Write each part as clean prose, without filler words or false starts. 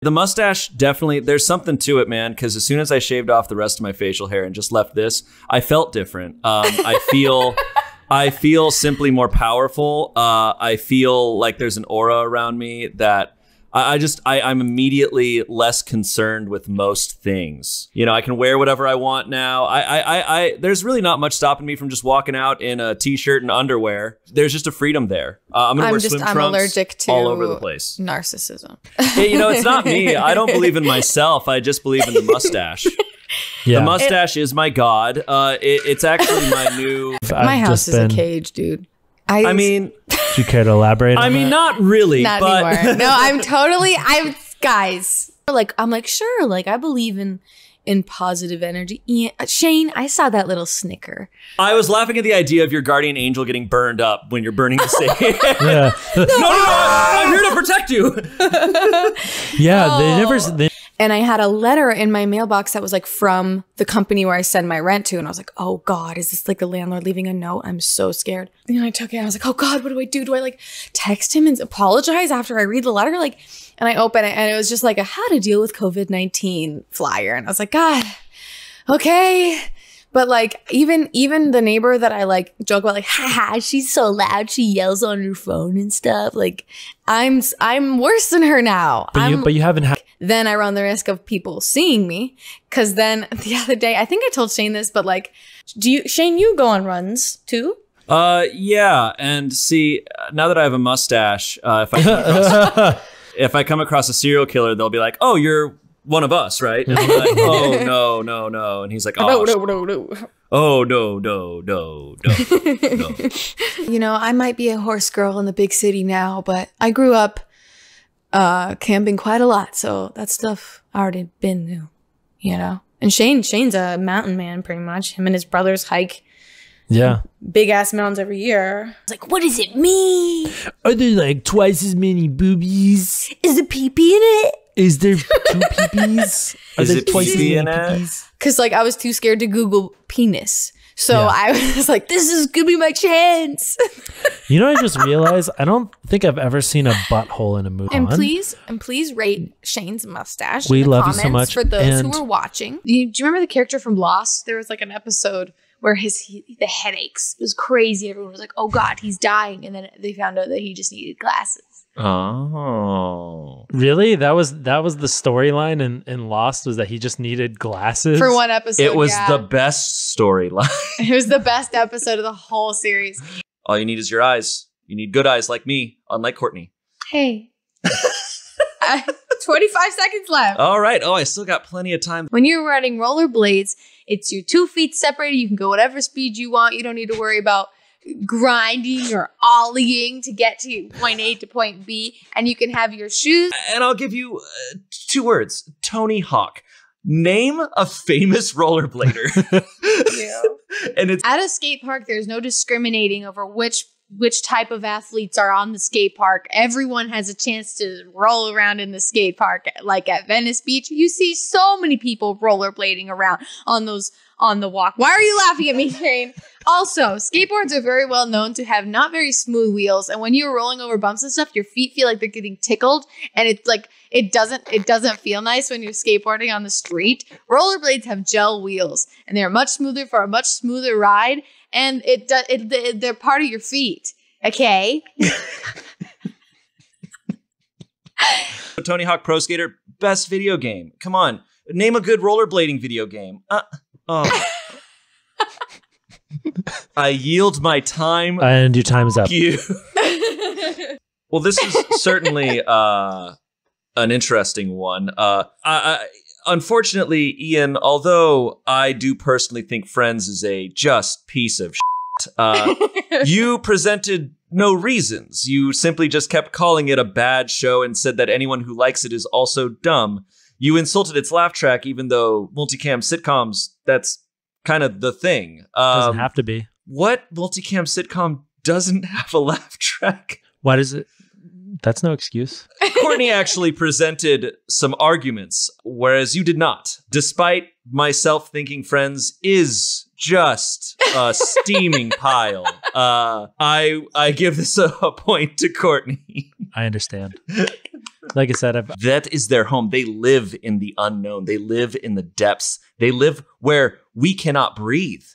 The mustache, definitely, there's something to it, man, because as soon as I shaved off the rest of my facial hair and just left this, I felt different. I feel simply more powerful. I feel like there's an aura around me that I'm immediately less concerned with most things. You know, I can wear whatever I want now. There's really not much stopping me from just walking out in a t-shirt and underwear. There's just a freedom there. I'm gonna wear swim trunks allergic to all over the place. Narcissism. You know, it's not me. I don't believe in myself. I just believe in the mustache. Yeah. The mustache is my god. It's actually my new. My house is a cage, dude. I mean, do you care to elaborate? I mean, not really. Not anymore. No, guys. I'm like, sure. Like, I believe in positive energy. Shayne, I saw that little snicker. I was laughing at the idea of your guardian angel getting burned up when you're burning the stage. Yeah. No, I'm here to protect you. Yeah, they never. And I had a letter in my mailbox that was like from the company where I send my rent to. And I was like, oh God, is this like the landlord leaving a note? I'm so scared. And I took it and I was like, oh God, what do I do? Do I like text him and apologize after I read the letter? Like, and I open it and it was just like a how to deal with COVID-19 flyer. And I was like, God, okay. But like even the neighbor that I like joke about, like, haha, she's so loud, she yells on her phone and stuff. Like, I'm worse than her now. But you haven't had. Then I run the risk of people seeing me, because then the other day, I think I told Shayne this, but like, Shayne, you go on runs too? Yeah, and see, now that I have a mustache, if I come across a serial killer, they'll be like, "Oh, you're one of us, right?" And I'm like, "Oh no," and he's like, "Oh no. Oh no. You know, I might be a horse girl in the big city now, but I grew up camping quite a lot, so that stuff I already been through, you know. And Shayne's a mountain man, pretty much. Him and his brothers hike, big ass mountains every year. It's like, what does it mean? Are there like twice as many boobies? Is there pee-pee in it? Is there two pee-pees? Is it twice as many pee-pees? Because like I was too scared to Google penis. So I was like, this is gonna be my chance. You know, I just realized I don't think I've ever seen a butthole in a movie. And please rate Shayne's mustache. We love you so much. For those who are watching. Do you remember the character from Lost? There was like an episode where the headaches was crazy. Everyone was like, oh God, he's dying. And then they found out that he just needed glasses. Oh, really? That was the storyline in Lost, was that he just needed glasses for one episode. It was the best storyline. It was the best episode of the whole series. All you need is your eyes. You need good eyes like me, unlike Courtney. Hey, 25 seconds left. All right. Oh, I still got plenty of time. When you're riding rollerblades, it's your 2 feet separated. You can go whatever speed you want. You don't need to worry about grinding or ollieing to get to point A to point B, and you can have your shoes. And I'll give you 2 words: Tony Hawk. Name a famous rollerblader. Yeah. And it's at a skate park. There's no discriminating over which type of athletes are on the skate park. Everyone has a chance to roll around in the skate park. Like at Venice Beach, you see so many people rollerblading around on the walk. Why are you laughing at me, Shayne? Also, skateboards are very well known to have not very smooth wheels, and when you're rolling over bumps and stuff, your feet feel like they're getting tickled, and it's like it doesn't feel nice when you're skateboarding on the street. Rollerblades have gel wheels, and they're much smoother for a much smoother ride, and they're part of your feet. Okay. Tony Hawk Pro Skater, best video game. Come on, name a good rollerblading video game. I yield my time. And your time is up. You. Well, this is certainly an interesting one. Unfortunately, Ian, although I do personally think Friends is a just piece of shit, you presented no reasons. You simply just kept calling it a bad show and said that anyone who likes it is also dumb. You insulted its laugh track, even though multicam sitcoms, that's kind of the thing. Doesn't have to be. What multicam sitcom doesn't have a laugh track? Why does it? That's no excuse. Courtney actually presented some arguments, whereas you did not. Despite myself thinking Friends is just a steaming pile, I give this a point to Courtney. I understand. Like I said, That is their home. They live in the unknown. They live in the depths. They live where we cannot breathe.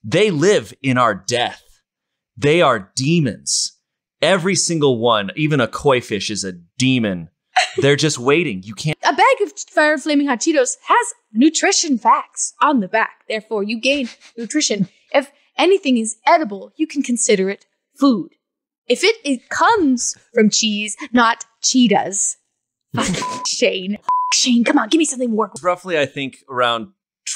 They live in our death. They are demons. Every single one, even a koi fish is a demon. They're just waiting. You can't. A bag of Fire Flaming Hot Cheetos has nutrition facts on the back. Therefore, you gain nutrition. If anything is edible, you can consider it food. If it comes from cheese, not cheetahs. Shayne. Shayne, come on, give me something more. Roughly, I think, around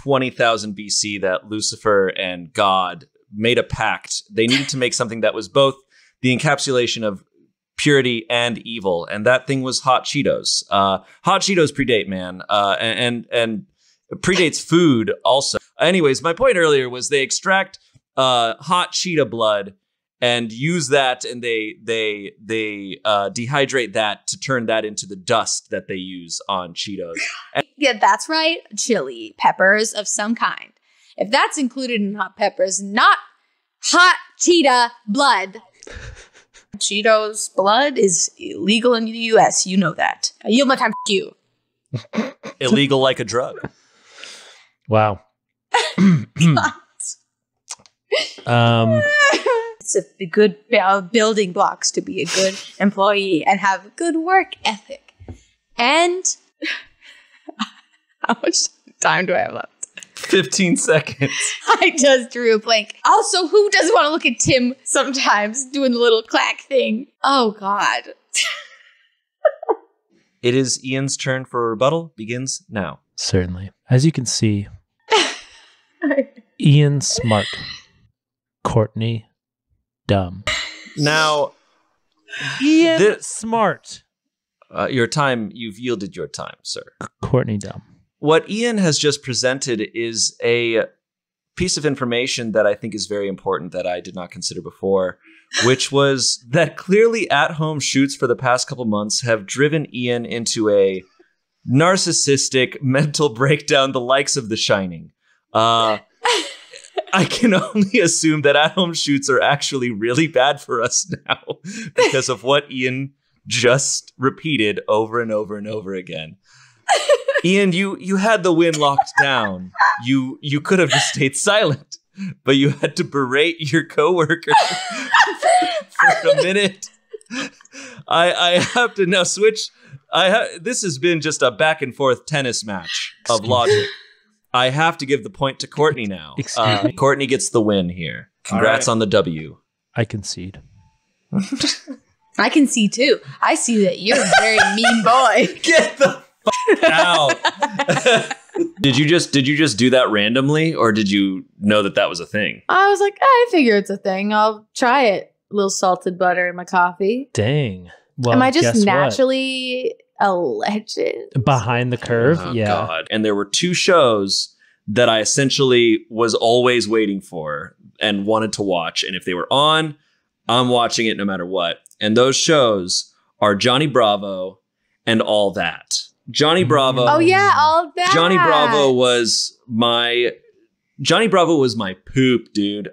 20,000 BC that Lucifer and God made a pact. They needed to make something that was both the encapsulation of purity and evil, and that thing was hot Cheetos. Hot Cheetos predate, man, and predates food also. Anyways, my point earlier was they extract hot cheetah blood and use that, and they dehydrate that to turn that into the dust that they use on Cheetos. Yeah, that's right. Chili peppers of some kind. If that's included in hot peppers, not hot cheetah blood. Cheetos blood is illegal in the U.S. You know that. I yield my time. F you. Illegal like a drug. Wow. It's a good building blocks to be a good employee and have good work ethic. And how much time do I have left? 15 seconds. I just drew a blank. Also, who doesn't want to look at Tim sometimes doing the little clack thing? Oh, God. It is Ian's turn for rebuttal. Begins now. Certainly. As you can see, Ian smart, Courtney dumb. Now, Ian smart. Your time, you've yielded your time, sir. Courtney dumb. What Ian has just presented is a piece of information that I think is very important that I did not consider before, which was that clearly at-home shoots for the past couple months have driven Ian into a narcissistic mental breakdown, the likes of The Shining. I can only assume that at-home shoots are actually really bad for us now because of what Ian just repeated over and over and over again. Ian, you had the win locked down. You could have just stayed silent, but you had to berate your coworker for a minute. I have to now switch. This has been just a back and forth tennis match of logic. I have to give the point to Courtney now. Excuse me? Courtney gets the win here. Congrats on the W. I concede. I can see too. I see that you're a very mean boy. Get the fuck out. Did you just do that randomly, or did you know that was a thing? I was like, I figure it's a thing. I'll try it. A little salted butter in my coffee. Dang. Well, am I just naturally a legend? Behind the curve? Oh, yeah. God. And there were two shows that I essentially was always waiting for and wanted to watch. And if they were on, I'm watching it no matter what. And those shows are Johnny Bravo and All That. Johnny Bravo. Oh yeah, All That. Johnny Bravo was my poop, dude.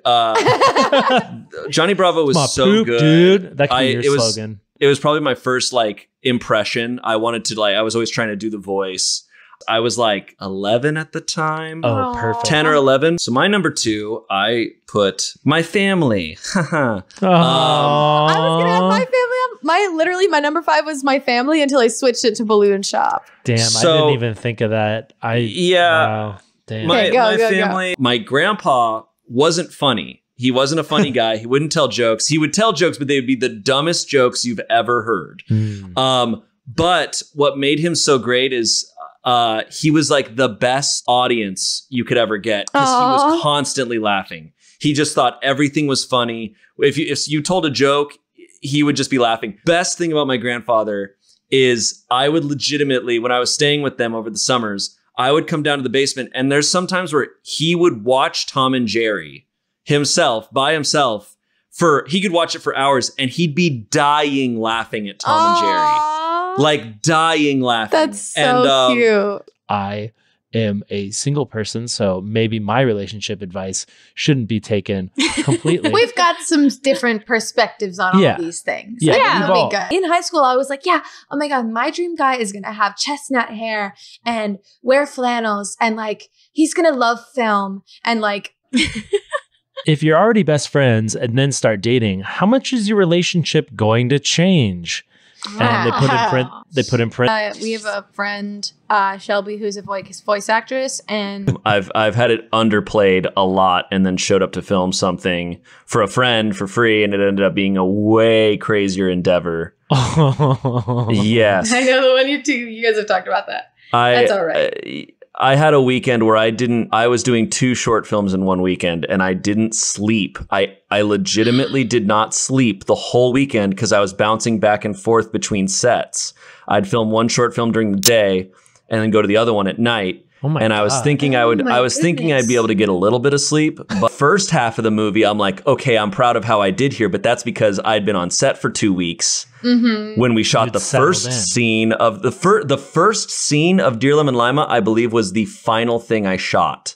Johnny Bravo was my so poop, good, dude. That could be your slogan. It was probably my first impression. I wanted to I was always trying to do the voice. I was 11 at the time. Oh, perfect. 10 or 11. So my number 2, I put My Family. I was gonna have My Family. My number 5 was My Family until I switched it to Balloon Shop. Damn, I didn't even think of that. Wow. Damn. My family. My grandpa wasn't funny. He wasn't a funny guy. He wouldn't tell jokes. He would tell jokes, but they would be the dumbest jokes you've ever heard. But what made him so great is he was the best audience you could ever get because he was constantly laughing. He just thought everything was funny. If you told a joke, he would just be laughing. Best thing about my grandfather is I would legitimately, when I was staying with them over the summers, I would come down to the basement, and there's sometimes where he would watch Tom and Jerry by himself. He could watch it for hours, and he'd be dying laughing at Tom and Jerry. Dying laughing. That's so cute. I am a single person, so maybe my relationship advice shouldn't be taken completely. We've got some different perspectives on all these things. Yeah, That'll be good. In high school, I was like, yeah, oh my God, my dream guy is going to have chestnut hair and wear flannels and like, he's going to love film and like. If you're already best friends and then start dating, how much is your relationship going to change? And they put in print. We have a friend, Shelby, who's a voice actress, and I've had it underplayed a lot, and then showed up to film something for a friend for free, and it ended up being a way crazier endeavor. Yes, I know the one you guys have talked about that. That's all right. I had a weekend where I was doing 2 short films in one weekend, and I didn't sleep. I legitimately did not sleep the whole weekend because I was bouncing back and forth between sets. I'd film one short film during the day and then go to the other one at night. Oh my and God. I was thinking thinking I'd be able to get a little bit of sleep. But first half of the movie, I'm like, okay, I'm proud of how I did here, but that's because I'd been on set for 2 weeks. When we shot the first scene of the first scene of Dear Lemon Lima, I believe was the final thing I shot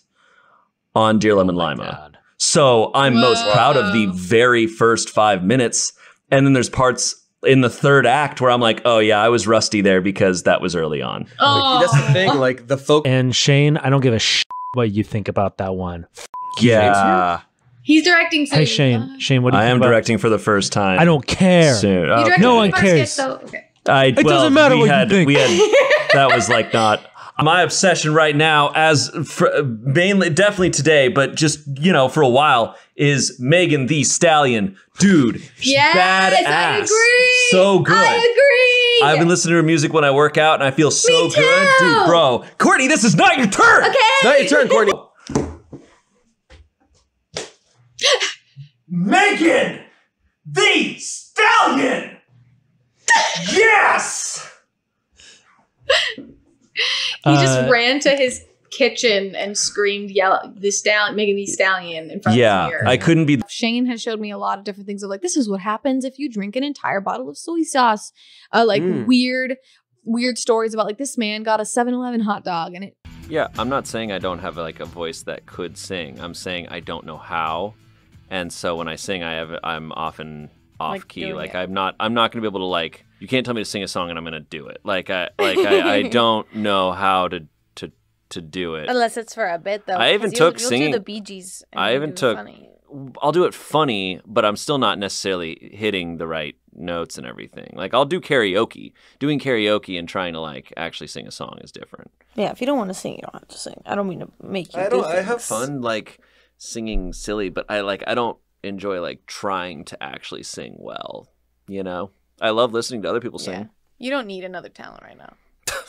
on Dear Lemon Lima. God. So I'm most proud of the very first 5 minutes. And then there's parts in the third act where I'm like, oh yeah, I was rusty there because that was early on. Oh. That's the thing, like the folk. And Shayne, I don't give a shit what you think about that one. Yeah. He's directing soon. Hey Shayne, what do you think? I am about directing for the first time. I don't care. Soon. You directed No the one first cares. skit, so, okay. It doesn't matter what you think. We had that was like not my obsession right now, mainly definitely today, but just for a while, is Megan Thee Stallion, dude. Yes, badass. I agree. So good. I agree. I've been listening to her music when I work out, and I feel so good, dude, bro. Courtney, this is not your turn. Okay, It's not your turn, Courtney. Megan Thee Stallion. Yes. He just ran to his kitchen and screamed, Megan Thee Stallion in front of the mirror. I couldn't be. Shayne has showed me a lot of different things of like, this is what happens if you drink an entire bottle of soy sauce. Weird stories about like this man got a 7-Eleven hot dog and it. Yeah, I'm not saying I don't have like a voice that could sing. I'm saying I don't know how. And so when I sing, I'm often off key. Like I'm not going to be able to like. You can't tell me to sing a song and I'm going to do it. I don't know how to do it. Unless it's for a bit though. I even took you'll singing. Do the Bee Gees. I even took. Funny. I'll do it funny, but I'm still not necessarily hitting the right notes and everything. Like I'll do karaoke. Doing karaoke and trying to like actually sing a song is different. Yeah, if you don't want to sing, you don't have to sing. I don't mean to make you. I have fun like singing silly, but I don't enjoy like trying to actually sing well. I love listening to other people sing. Yeah. You don't need another talent right now.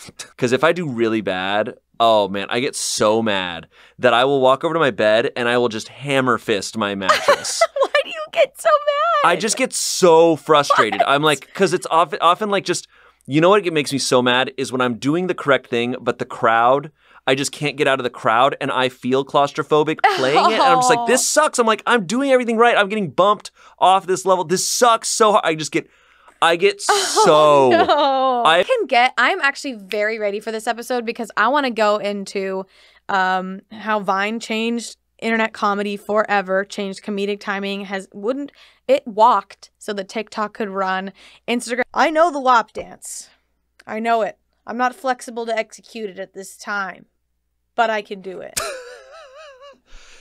Because if I do really bad, oh man, I get so mad that I will walk over to my bed and I will just hammer fist my mattress. Why do you get so mad? I just get so frustrated. What? I'm like, because it's often like just, what makes me so mad is when I'm doing the correct thing, but the crowd, I just can't get out of the crowd and I feel claustrophobic playing it. And I'm just like, this sucks. I'm like, I'm doing everything right. I'm getting bumped off this level. This sucks so hard. I get so. No. I'm actually very ready for this episode because I want to go into how Vine changed internet comedy forever, changed comedic timing, it walked so that TikTok could run. Instagram. I know the WAP dance. I know it. I'm not flexible to execute it at this time, but I can do it.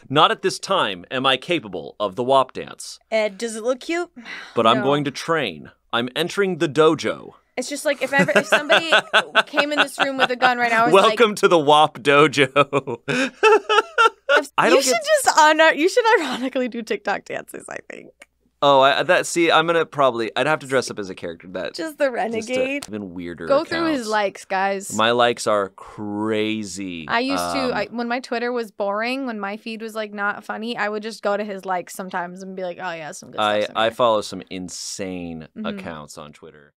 Not at this time am I capable of the WAP dance. Ed, does it look cute? But I'm going to train. I'm entering the dojo. It's just like if somebody came in this room with a gun right now, welcome to the WAP dojo. You should ironically do TikTok dances, I think. Oh, I'm gonna I'd have to dress up as a character that just the renegade. Even weirder. Go through his likes, guys. My likes are crazy. I used to when my Twitter was boring, when my feed was like not funny, I would just go to his likes sometimes and be like, oh yeah, some good stuff. I follow some insane accounts on Twitter.